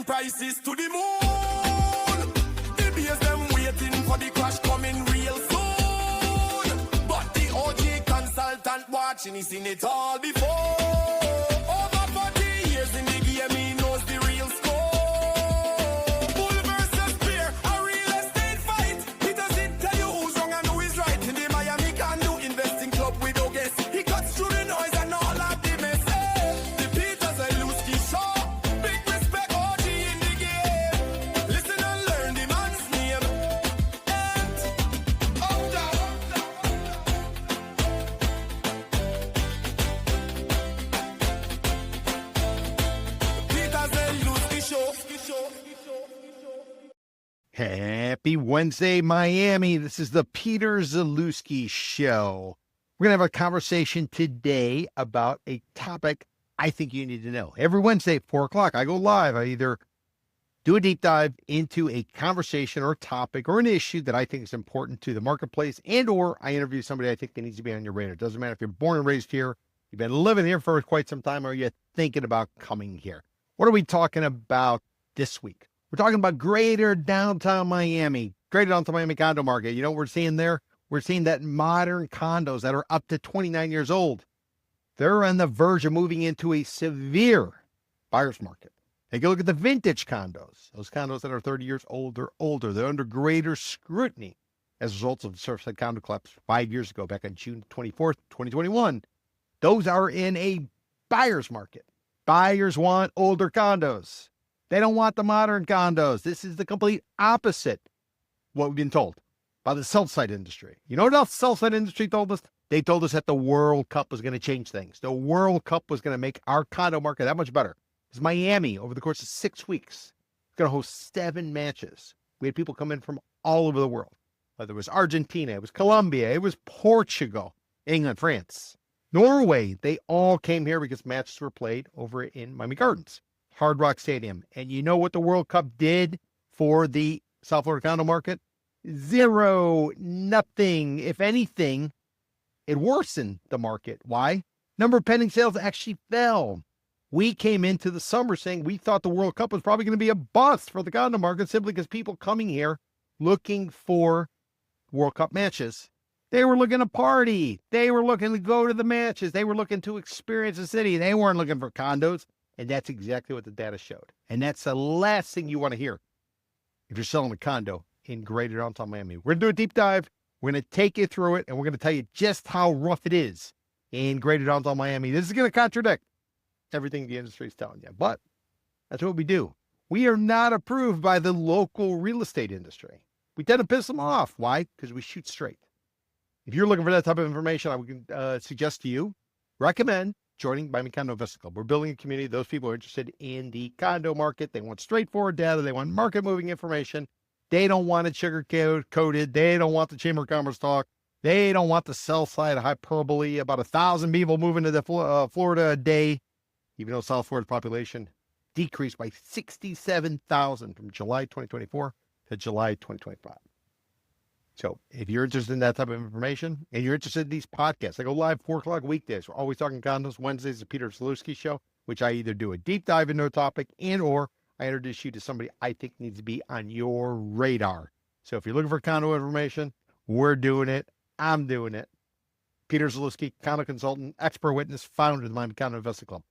prices to the moon. The beers them waiting for the crash coming real soon. But the OG consultant watching, he's seen it all before. Over 40 years in the game, he knows the real score. Bull versus bear, a real estate fight. Peter Zalewski tell you who's wrong and who is right. In the Miami Condo investing club with no guess. He cuts through the noise and all of the mess. The Peter Zalewski Show. Big respect, OG in the game. Listen and learn the man's name. And up down. Peter Zalewski Show. Happy Wednesday, Miami. This is the Peter Zalewski Show. We're going to have a conversation today about a topic I think you need to know. Every Wednesday at 4 o'clock, I go live. I either do a deep dive into a conversation or a topic or an issue that I think is important to the marketplace, and or I interview somebody I think that needs to be on your radar. It doesn't matter if you're born and raised here, you've been living here for quite some time, or you're thinking about coming here. What are we talking about this week? We're talking about greater downtown Miami, greater downtown Miami condo market. You know what we're seeing there? We're seeing that modern condos that are up to 29 years old, they're on the verge of moving into a severe buyer's market. Take a look at the vintage condos. Those condos that are 30 years old or older, they're under greater scrutiny as a result of the Surfside condo collapse 5 years ago, back on June 24th, 2021. Those are in a buyer's market. Buyers want older condos. They don't want the modern condos. This is the complete opposite what we've been told by the sell-side industry. You know what else the sell-side industry told us? They told us that the World Cup was going to change things. The World Cup was going to make our condo market that much better. Because Miami, over the course of 6 weeks, is going to host 7 matches. We had people come in from all over the world. Whether it was Argentina, it was Colombia, it was Portugal, England, France, Norway. They all came here because matches were played over in Miami Gardens, Hard Rock Stadium. And you know what the World Cup did for the South Florida condo market? Zero, nothing. If anything, it worsened the market. Why? Number of pending sales actually fell. We came into the summer saying we thought the World Cup was probably going to be a bust for the condo market simply because people coming here looking for World Cup matches, they were looking to party. They were looking to go to the matches. They were looking to experience the city. They weren't looking for condos. And that's exactly what the data showed. And that's the last thing you want to hear if you're selling a condo in greater downtown Miami. We're going to do a deep dive. We're going to take you through it, and we're going to tell you just how rough it is in greater downtown Miami. This is going to contradict everything the industry is telling you, but that's what we do. We are not approved by the local real estate industry. We tend to piss them off. Why? Because we shoot straight. If you're looking for that type of information, I would suggest to you, recommend joining Miami Condo Investment Club. We're building a community. Those people are interested in the condo market. They want straightforward data. They want market-moving information. They don't want it sugar-coated. They don't want the Chamber of Commerce talk. They don't want the sell-side hyperbole about 1,000 people moving to the Florida a day, even though South Florida's population decreased by 67,000 from July 2024 to July 2025. So if you're interested in that type of information and you're interested in these podcasts, I go live 4 o'clock weekdays. We're always talking condos. Wednesdays, the Peter Zalewski Show, which I either do a deep dive into a topic and or I introduce you to somebody I think needs to be on your radar. So if you're looking for condo information, we're doing it. I'm doing it. Peter Zalewski, condo consultant, expert witness, founder of the Miami Condo Investment Club.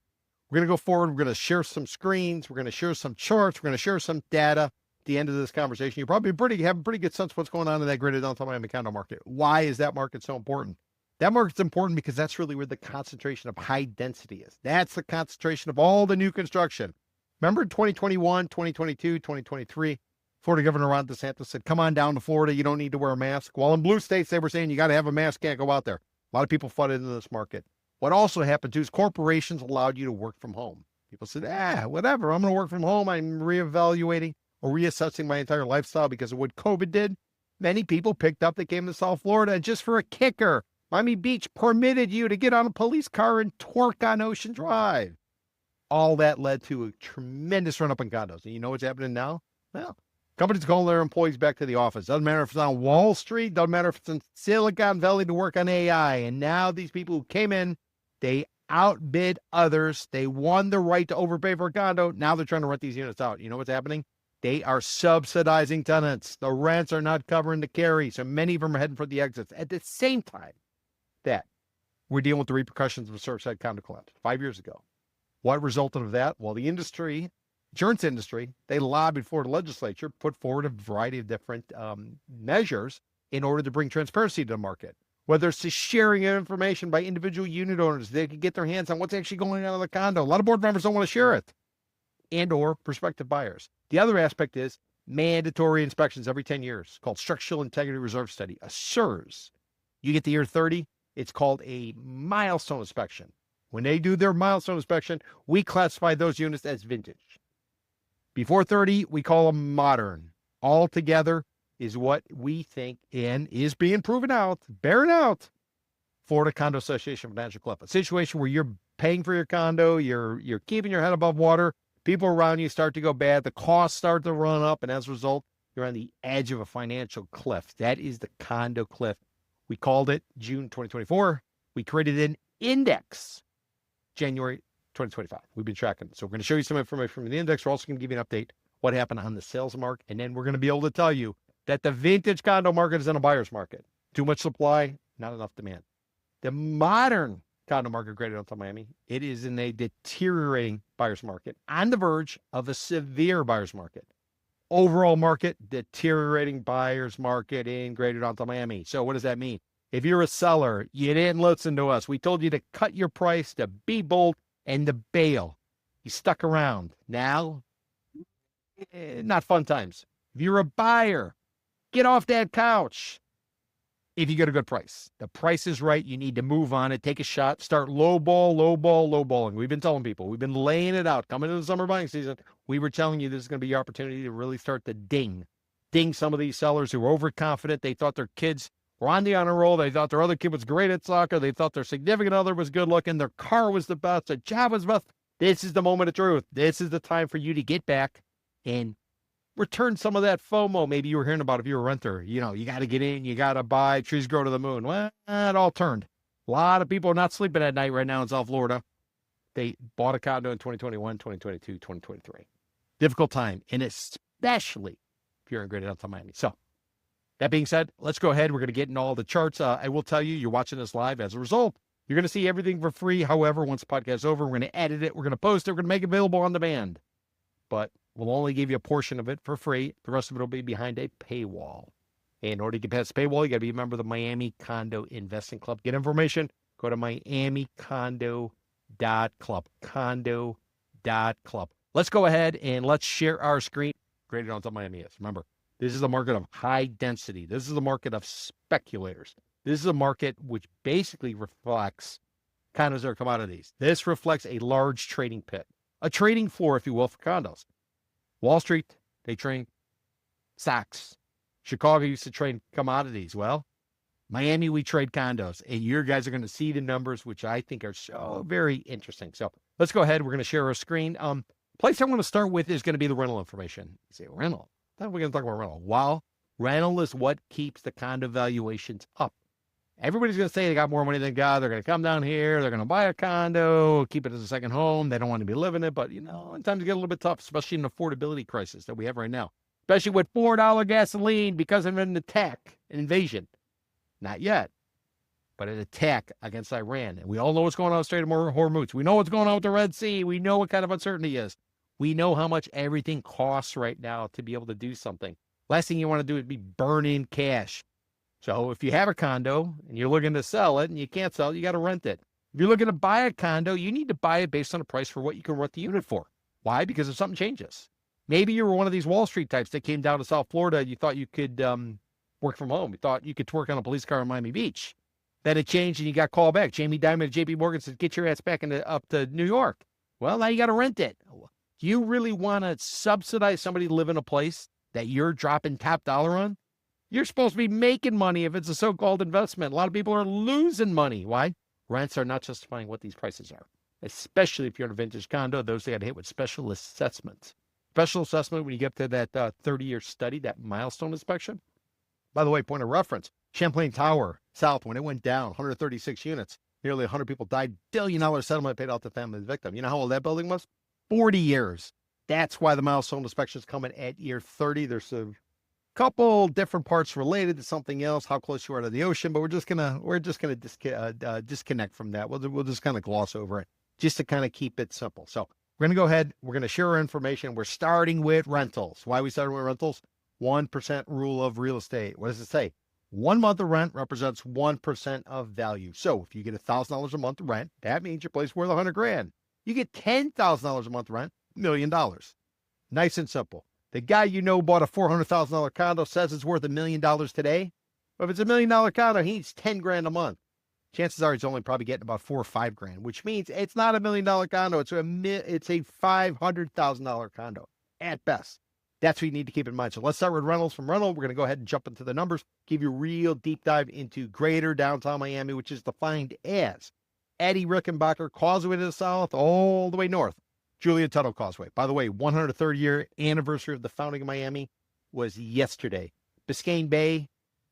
We're going to go forward. We're going to share some screens. We're going to share some charts. We're going to share some data. At the end of this conversation, you probably have a pretty good sense of what's going on in that greater downtown Miami condo market. Why is that market so important? That market's important because that's really where the concentration of high density is. That's the concentration of all the new construction. Remember in 2021, 2022, 2023, Florida Governor Ron DeSantis said, come on down to Florida. You don't need to wear a mask. While in blue states, they were saying you got to have a mask, can't go out there. A lot of people flooded into this market. What also happened too is corporations allowed you to work from home. People said, whatever, I'm going to work from home. I'm reevaluating or reassessing my entire lifestyle because of what COVID did. Many people picked up, they came to South Florida, and just for a kicker, Miami Beach permitted you to get on a police car and twerk on Ocean Drive. All that led to a tremendous run-up in condos. And you know what's happening now? Well, companies calling their employees back to the office. Doesn't matter if it's on Wall Street, doesn't matter if it's in Silicon Valley to work on AI. And now these people who came in, they outbid others. They won the right to overpay for a condo. Now they're trying to rent these units out. You know what's happening? They are subsidizing tenants. The rents are not covering the carry. So many of them are heading for the exits. At the same time that we're dealing with the repercussions of a Surfside condo collapse 5 years ago. What resulted of that? Well, the industry, insurance industry, they lobbied for the legislature, put forward a variety of different measures in order to bring transparency to the market. Whether it's the sharing of information by individual unit owners, they can get their hands on what's actually going on in the condo. A lot of board members don't want to share it, and or prospective buyers. The other aspect is mandatory inspections every 10 years, called Structural Integrity Reserve Study, a SIRS. You get the year 30, it's called a milestone inspection. When they do their milestone inspection, we classify those units as vintage. Before 30, we call them modern. All together is what we think and is being proven out, bearing out, Florida Condo Association Financial Cliff. A situation where you're paying for your condo, you're keeping your head above water, people around you start to go bad, the costs start to run up, and as a result, you're on the edge of a financial cliff. That is the condo cliff. We called it June 2024. We created an index January 2025. We've been tracking. So we're going to show you some information from the index. We're also going to give you an update what happened on the sales market. And then we're going to be able to tell you that the vintage condo market is in a buyer's market. Too much supply, not enough demand. The modern condo market, Greater Downtown Miami, it is in a deteriorating buyer's market, on the verge of a severe buyer's market. Overall market, deteriorating buyer's market in Greater Downtown Miami. So what does that mean? If you're a seller, you didn't listen to us. We told you to cut your price, to be bold, and to bail. You stuck around. Now, not fun times. If you're a buyer, get off that couch. If you get a good price, the price is right. You need to move on it. Take a shot. Start lowballing. We've been telling people. We've been laying it out. Coming into the summer buying season, we were telling you this is going to be your opportunity to really start to ding some of these sellers who were overconfident. They thought their kids were on the honor roll. They thought their other kid was great at soccer. They thought their significant other was good looking. Their car was the best. Their job was best. This is the moment of truth. This is the time for you to get back and return some of that FOMO. Maybe you were hearing about if you're a renter. You know, you got to get in, you got to buy, trees grow to the moon. Well, it all turned. A lot of people are not sleeping at night right now in South Florida. They bought a condo in 2021, 2022, 2023. Difficult time, and especially if you're in Greater Downtown Miami. So that being said, let's go ahead. We're going to get in all the charts. I will tell you, you're watching this live. As a result, you're going to see everything for free. However, once the podcast is over, we're going to edit it. We're going to post it. We're going to make it available on demand. But we'll only give you a portion of it for free. The rest of it will be behind a paywall. In order to get past the paywall, you got to be a member of the Miami Condo Investing Club. Get information, go to miamicondo.club. Condo.club. Let's go ahead and let's share our screen. Greater Downtown Miami is. Remember, this is the market of high density. This is the market of speculators. This is a market which basically reflects condos are commodities. This reflects a large trading pit, a trading floor, if you will, for condos. Wall Street, they trade stocks. Chicago used to trade commodities. Well, Miami, we trade condos. And you guys are going to see the numbers, which I think are so very interesting. So let's go ahead. We're going to share our screen. Place I want to start with is going to be the rental information. You say, rental? I thought we were going to talk about rental. Well, rental is what keeps the condo valuations up. Everybody's going to say they got more money than God. They're going to come down here. They're going to buy a condo, keep it as a second home. They don't want to be living it. But, you know, in times get a little bit tough, especially in an affordability crisis that we have right now, especially with $4 gasoline because of an attack, an invasion. Not yet, but an attack against Iran. And we all know what's going on with the Strait of Hormuz. We know what's going on with the Red Sea. We know what kind of uncertainty is. We know how much everything costs right now to be able to do something. Last thing you want to do is be burning cash. So if you have a condo and you're looking to sell it and you can't sell it, you got to rent it. If you're looking to buy a condo, you need to buy it based on a price for what you can rent the unit for. Why? Because if something changes. Maybe you were one of these Wall Street types that came down to South Florida and you thought you could work from home. You thought you could twerk on a police car in Miami Beach. Then it changed and you got called back. Jamie Dimon at JP Morgan said, get your ass back up to New York. Well, now you got to rent it. Do you really want to subsidize somebody to live in a place that you're dropping top dollar on? You're supposed to be making money if it's a so-called investment. A lot of people are losing money. Why? Rents are not justifying what these prices are, especially if you're in a vintage condo. Those they got hit with special assessments. Special assessment when you get to that 30-year study, that milestone inspection. By the way, point of reference, Champlain Tower South, when it went down, 136 units, Nearly 100 people died. $1 billion settlement paid out to the family of the victim. You know how old that building was? 40 years. That's why the milestone inspection is coming at year 30. There's a couple different parts related to something else, how close you are to the ocean, but we're just gonna disconnect from that. We'll just kind of gloss over it, just to kind of keep it simple. So we're gonna go ahead. We're gonna share our information. We're starting with rentals. Why are we starting with rentals? 1% rule of real estate. What does it say? 1 month of rent represents 1% of value. So if you get $1,000 a month of rent, that means your place is worth $100,000. You get $10,000 a month rent, $1 million. Nice and simple. The guy you know bought a $400,000 condo, says it's worth $1 million today. But if it's $1 million condo, he needs $10,000 a month. Chances are he's only probably getting about $4,000 or $5,000, which means it's not $1 million condo. It's a $500,000 condo at best. That's what you need to keep in mind. So let's start with rentals. From rental, we're going to go ahead and jump into the numbers, give you a real deep dive into greater downtown Miami, which is defined as Eddie Rickenbacker Causeway to the south, all the way north, Julia Tuttle Causeway. By the way, 103rd year anniversary of the founding of Miami was yesterday. Biscayne Bay,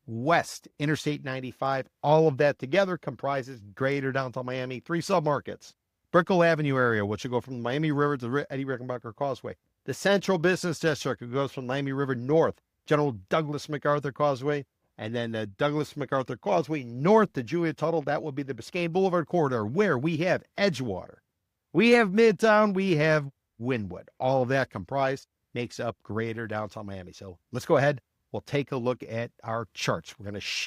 west, Interstate 95, all of that together comprises greater downtown Miami, 3 submarkets. Brickell Avenue area, which will go from the Miami River to the Eddie Rickenbacker Causeway. The Central Business District, it goes from Miami River north, General Douglas MacArthur Causeway, and then the Douglas MacArthur Causeway north to Julia Tuttle. That will be the Biscayne Boulevard corridor, where we have Edgewater, we have Midtown, we have Wynwood. All of that comprised makes up greater downtown Miami. So let's go ahead. We'll take a look at our charts. We're going to share